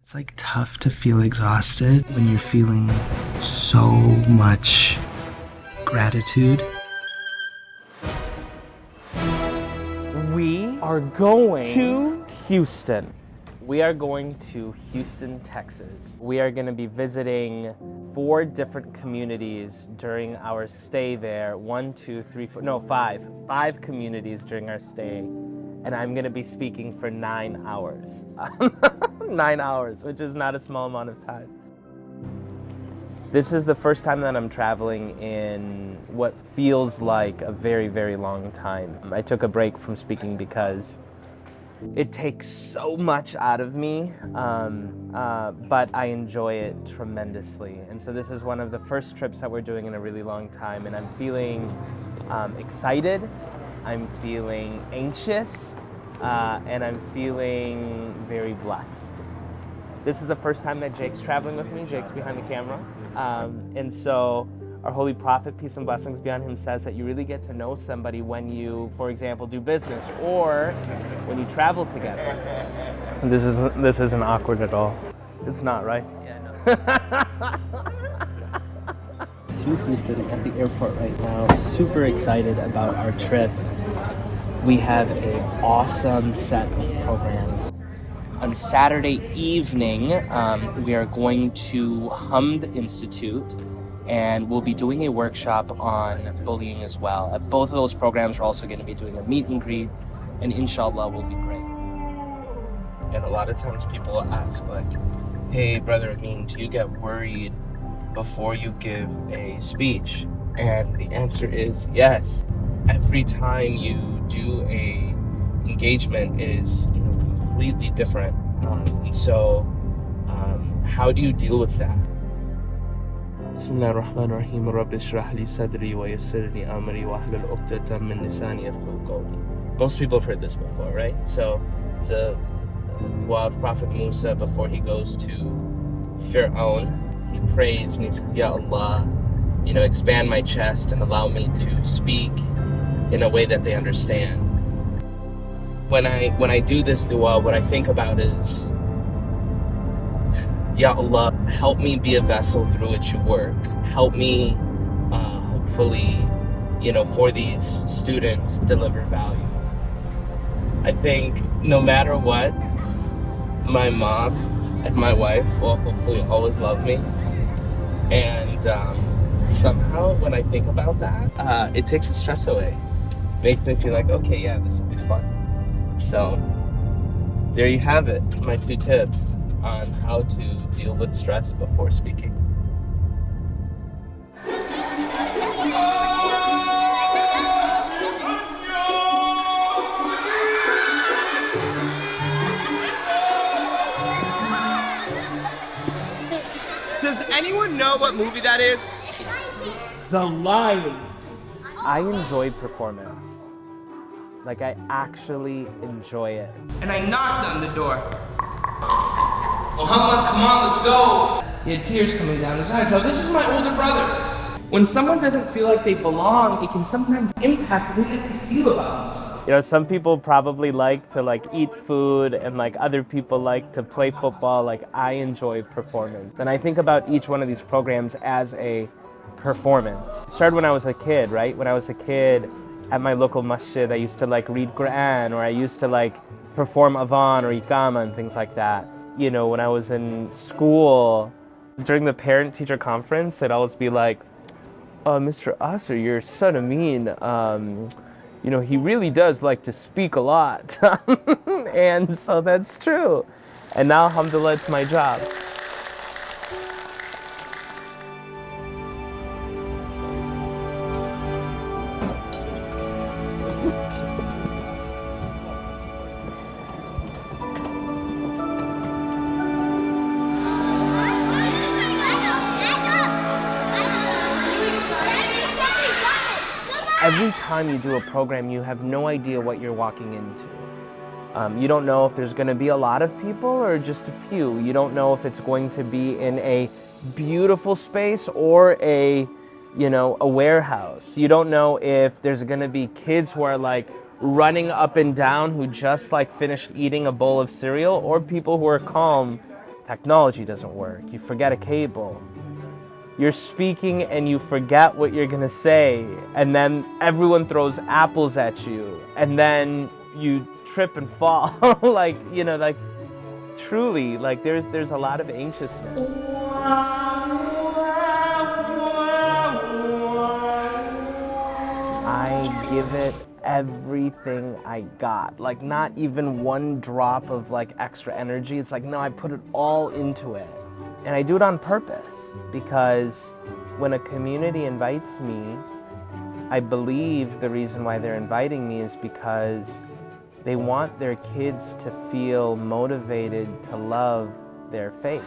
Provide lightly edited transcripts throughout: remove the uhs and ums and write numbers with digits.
It's like tough to feel exhausted when you're feeling so much gratitude. We are going to Houston. We are going to Houston, Texas. We are going to be visiting 4 different communities during our stay there. 1, 2, 3, 4, no, 5. 5 communities during our stay. And I'm going to be speaking for 9 hours. 9 hours, which is not a small amount of time. This is the first time that I'm traveling in what feels like a very, very long time. I took a break from speaking because it takes so much out of me, but I enjoy it tremendously. And so this is one of the first trips that we're doing in a really long time, and I'm feeling excited, I'm feeling anxious, and I'm feeling very blessed. This is the first time that Jake's traveling with me. Jake's behind the camera. And so our Holy Prophet, peace and blessings be on him, says that you really get to know somebody when you, for example, do business or when you travel together. And this isn't awkward at all. It's not, right? Yeah, no. Smoothly sitting at the airport right now, super excited about our trip. We have an awesome set of programs. On Saturday evening, we are going to Hamd Institute, and we'll be doing a workshop on bullying as well. At both of those programs, we're also going to be doing a meet and greet, and inshallah will be great. And a lot of times people ask like, hey brother Amin, do you get worried before you give a speech? And the answer is yes. Every time you do a engagement, it is completely different. And so how do you deal with that? Bismillah ar-Rahman ar-Rahim. Rabbi shrah li sadri wa yassir li amri wa ahlul uqdatan min lisani yafqahu qawli. Most people have heard this before, right? So it's a dua of Prophet Musa before he goes to Fir'aun. He prays and he says, Ya Allah, expand my chest and allow me to speak in a way that they understand. When I do this dua, what I think about is, Ya Allah, help me be a vessel through which you work. Help me, hopefully, for these students, deliver value. I think no matter what, my mom and my wife will hopefully always love me. And somehow when I think about that, it takes the stress away. Makes me feel like, okay, yeah, this will be fun. So there you have it, my 2 tips on how to deal with stress before speaking. Does anyone know what movie that is? The Lion. I enjoy performance. Like, I actually enjoy it. And I knocked on the door. Muhammad, come on, let's go. He had tears coming down his eyes. Now, this is my older brother. When someone doesn't feel like they belong, it can sometimes impact the way that they feel about themselves. Some people probably like to eat food, and other people like to play football. I enjoy performance. And I think about each one of these programs as a performance. It started when I was a kid, right? When I was a kid at my local masjid, I used to read Quran, or I used to perform adhan or iqama and things like that. When I was in school, during the parent-teacher conference, they'd always be like, Mr. Aaser, your son Amin, he really does like to speak a lot. And so that's true. And now, alhamdulillah, it's my job. Every time you do a program, you have no idea what you're walking into. You don't know if there's going to be a lot of people or just a few. You don't know if it's going to be in a beautiful space or a warehouse. You don't know if there's going to be kids who are running up and down who just finished eating a bowl of cereal, or people who are calm Technology doesn't work. You forget a cable. You're speaking and you forget what you're gonna say, and then everyone throws apples at you, and then you trip and fall. Like, you know, like truly, like there's a lot of anxiousness. I give it everything I got, like not even one drop of like extra energy. It's like, no, I put it all into it. And I do it on purpose because when a community invites me, I believe the reason why they're inviting me is because they want their kids to feel motivated to love their faith.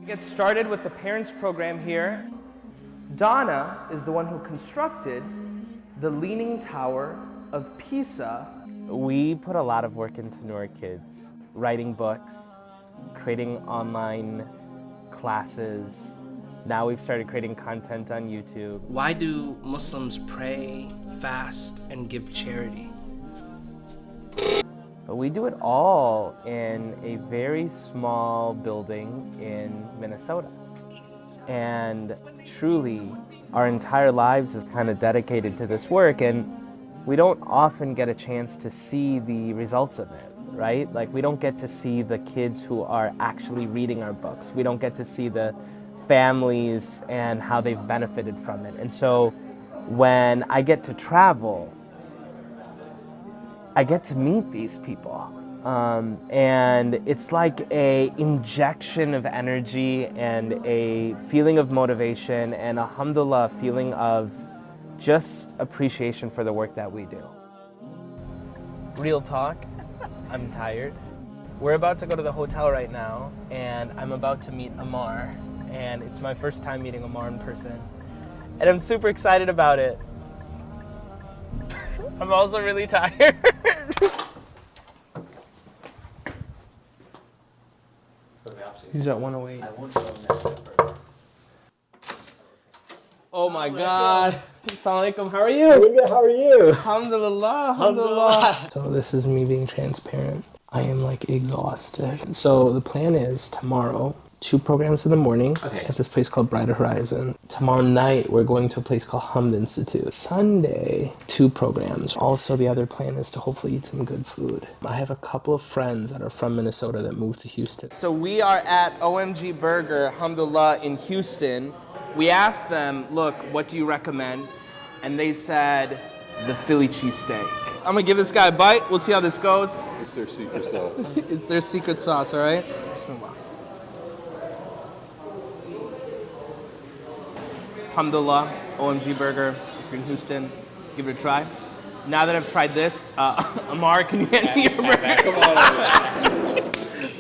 Get started with the parents program here. Donna is the one who constructed the Leaning Tower of Pisa. We put a lot of work into Noor Kids, writing books, creating online classes. Now we've started creating content on YouTube. Why do Muslims pray, fast, and give charity? We do it all in a very small building in Minnesota. And truly, our entire lives is kind of dedicated to this work, and we don't often get a chance to see the results of it, right? Like, we don't get to see the kids who are actually reading our books. We don't get to see the families and how they've benefited from it. And so when I get to travel, I get to meet these people. And it's like a injection of energy and a feeling of motivation and alhamdulillah, a feeling of just appreciation for the work that we do. Real talk, I'm tired. We're about to go to the hotel right now, and I'm about to meet Ammar, and it's my first time meeting Ammar in person. And I'm super excited about it. I'm also really tired. He's at 108. Oh my God. Assalamu alaikum. How are you? Doing good. How are you? Alhamdulillah. Alhamdulillah. So this is me being transparent. I am like exhausted. So the plan is tomorrow, 2 programs in the morning at this place called Brighter Horizon. Tomorrow night, we're going to a place called Hamd Institute. Sunday, 2 programs. Also, the other plan is to hopefully eat some good food. I have a couple of friends that are from Minnesota that moved to Houston. So we are at OMG Burger, alhamdulillah, in Houston. We asked them, look, what do you recommend? And they said, the Philly cheesesteak. I'm gonna give this guy a bite. We'll see how this goes. It's their secret sauce. It's their secret sauce, all right? Bismillah. Alhamdulillah, OMG Burger, if you're in Houston, give it a try. Now that I've tried this, Ammar, can you hand me your burger? Come on.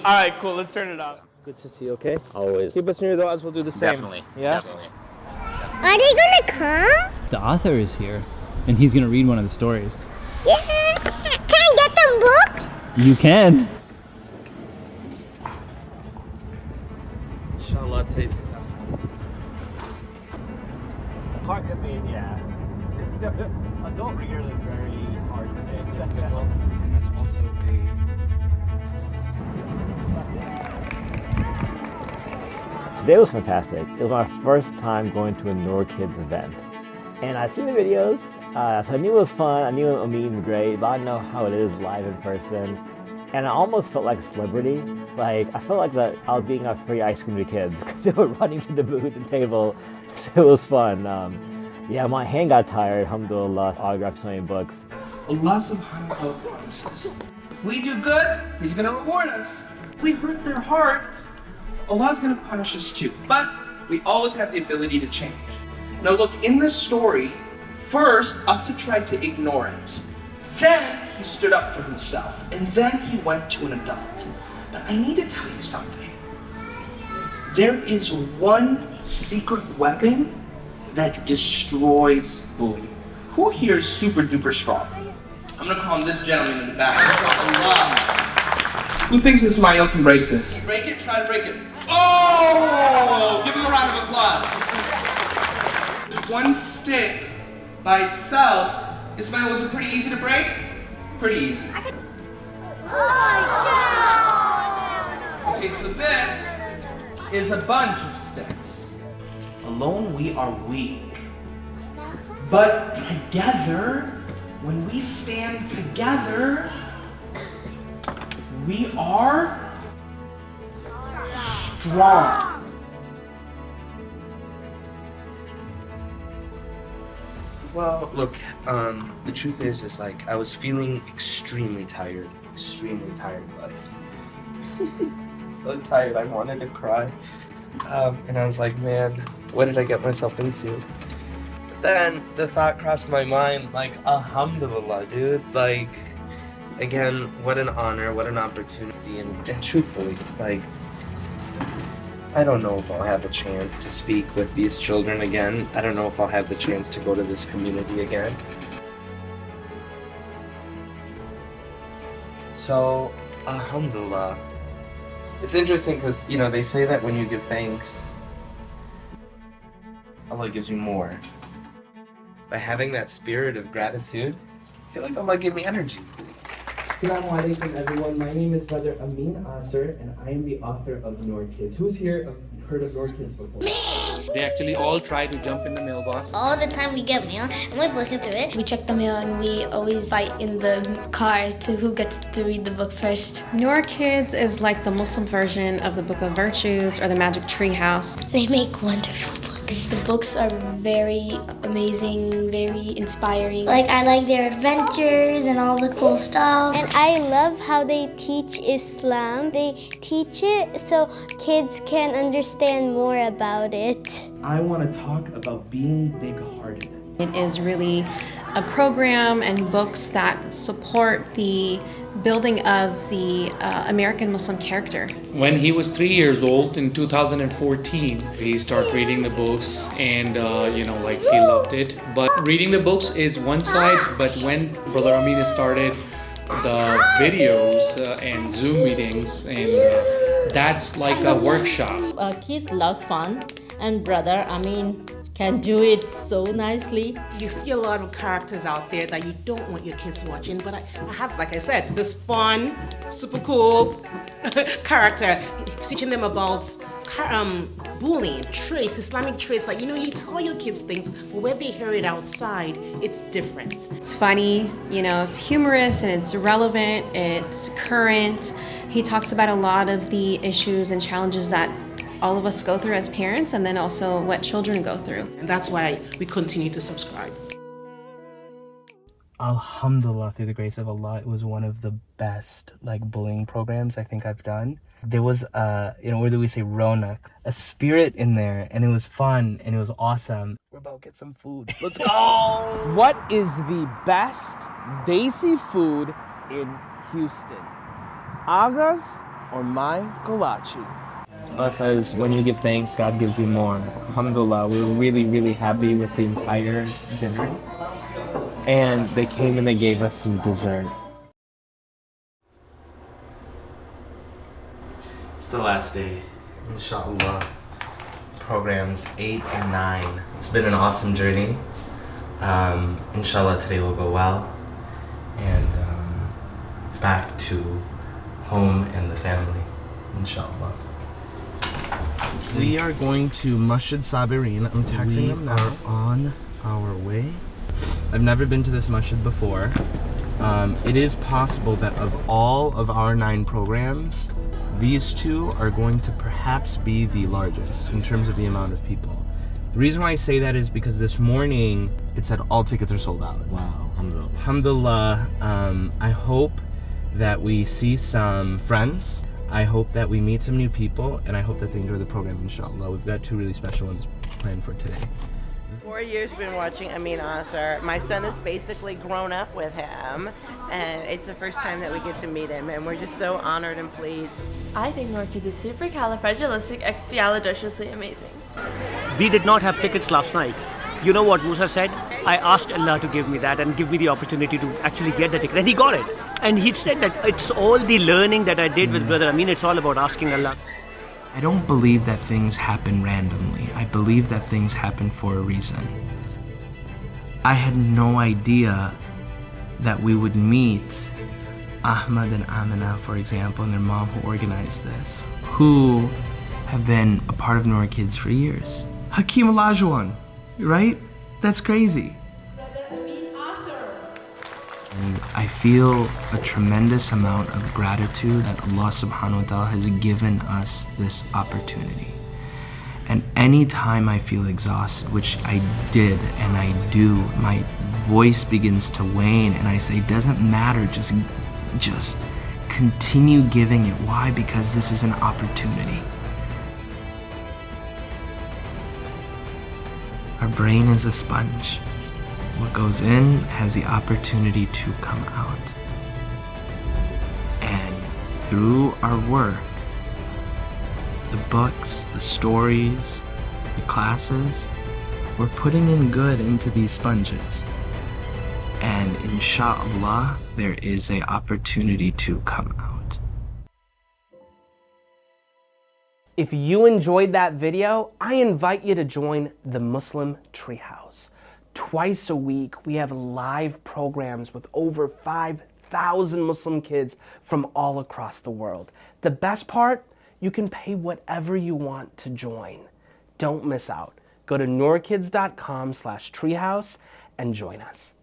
All right, cool, let's turn it off. Good to see you, okay? Always. Keep us in your thoughts, we'll do the same. Definitely. Yeah? Definitely. Are they gonna come? The author is here, and he's gonna read one of the stories. Yeah. Can I get them books? You can. Inshallah, today's successful. Hard, I mean, yeah. Adult readers are very hard to make. That's also Today was fantastic. It was my first time going to a Noor Kids event. And I've seen the videos, so I knew it was fun. I knew Amin was great, but I know how it is live in person. And I almost felt like a celebrity. Like, I felt like that I was getting a free ice cream to kids because they were running to the booth and table. So it was fun. Yeah, my hand got tired, alhamdulillah. Autographed so many books. Allah subhanahu wa ta'ala promises. If we do good, He's going to reward us. If we hurt their hearts, Allah's going to punish us too. But we always have the ability to change. Now look, in this story, first, Asa tried to ignore it. Then he stood up for himself. And then he went to an adult. But I need to tell you something. There is one secret weapon that destroys bullying. Who here is super duper strong? I'm gonna call him this gentleman in the back. Who thinks Ismail can break this? Break it? Try to break it. Oh! Give him a round of applause. One stick by itself, Ismail, was it pretty easy to break? Pretty easy. Okay, so this is a bunch of sticks. Alone we are weak. But together, when we stand together, we are strong. Well, look, the truth is just like I was feeling extremely tired, but so tired I wanted to cry. And I was like, man, what did I get myself into? But then the thought crossed my mind, like, alhamdulillah, dude, like, again, what an honor, what an opportunity, and truthfully, like, I don't know if I'll have a chance to speak with these children again. I don't know if I'll have the chance to go to this community again. So, alhamdulillah. It's interesting because, you know, they say that when you give thanks, Allah gives you more. By having that spirit of gratitude, I feel like Allah gave me energy. Assalamu alaikum everyone, my name is Brother Amin Aaser and I am the author of Noor Kids. Who's here heard of Noor Kids before? They actually all try to jump in the mailbox. All the time we get mail, and we're looking through it. We check the mail and we always fight in the car to who gets to read the book first. Noor Kids is like the Muslim version of the Book of Virtues or the Magic Treehouse. They make wonderful books. The books are very amazing, very inspiring. Like, I like their adventures and all the cool stuff. And I love how they teach Islam. They teach it so kids can understand more about it. I want to talk about being big-hearted. It is really a program and books that support the building of the American Muslim character. When he was 3 years old in 2014, he started reading the books and, he loved it. But reading the books is one side, but when Brother Amin started the videos and Zoom meetings, and that's like a workshop. Kids love fun, and Brother Amin can do it so nicely. You see a lot of characters out there that you don't want your kids watching, but I have, like I said, this fun, super cool character, teaching them about bullying, traits, Islamic traits. Like, you tell your kids things, but when they hear it outside, it's different. It's funny, it's humorous and it's relevant, it's current. He talks about a lot of the issues and challenges that all of us go through as parents, and then also what children go through. And that's why we continue to subscribe. Alhamdulillah, through the grace of Allah, it was one of the best bullying programs I think I've done. There was where do we say ronak, a spirit in there, and it was fun and it was awesome. We're about to get some food. Let's go! What is the best Desi food in Houston? Aga's or my kolache? Allah says, when you give thanks, God gives you more. Alhamdulillah, we were really, really happy with the entire dinner. And they came and they gave us some dessert. It's the last day, inshallah. Programs 8 and 9. It's been an awesome journey. Inshallah, today will go well. And back to home and the family, inshallah. We are going to Masjid Sabireen. I'm texting them now. On our way. I've never been to this masjid before. It is possible that of all of our 9 programs, these 2 are going to perhaps be the largest in terms of the amount of people. The reason why I say that is because this morning it said all tickets are sold out. Wow, alhamdulillah. Alhamdulillah. I hope that we see some friends. I hope that we meet some new people, and I hope that they enjoy the program, inshallah. We've got 2 really special ones planned for today. 4 years been watching Amin Aaser. My son is basically grown up with him, and it's the first time that we get to meet him, and we're just so honored and pleased. I think Noor Kids is supercalifragilisticexpialidociously amazing. We did not have tickets last night. You know what Musa said? I asked Allah to give me that and give me the opportunity to actually get the ticket. And He got it. And He said that it's all the learning that I did with Brother Amin, it's all about asking Allah. I don't believe that things happen randomly. I believe that things happen for a reason. I had no idea that we would meet Ahmad and Amina, for example, and their mom who organized this, who have been a part of Noor Kids for years. Hakeem Olajuwon, right? That's crazy. And I feel a tremendous amount of gratitude that Allah subhanahu wa ta'ala has given us this opportunity. And anytime I feel exhausted, which I did and I do, my voice begins to wane and I say, doesn't matter, just continue giving it. Why? Because this is an opportunity. Our brain is a sponge. What goes in has the opportunity to come out. And through our work, the books, the stories, the classes, we're putting in good into these sponges. And inshallah, there is an opportunity to come out. If you enjoyed that video, I invite you to join the Muslim Treehouse. Twice a week, we have live programs with over 5,000 Muslim kids from all across the world. The best part, you can pay whatever you want to join. Don't miss out. Go to noorkids.com/treehouse and join us.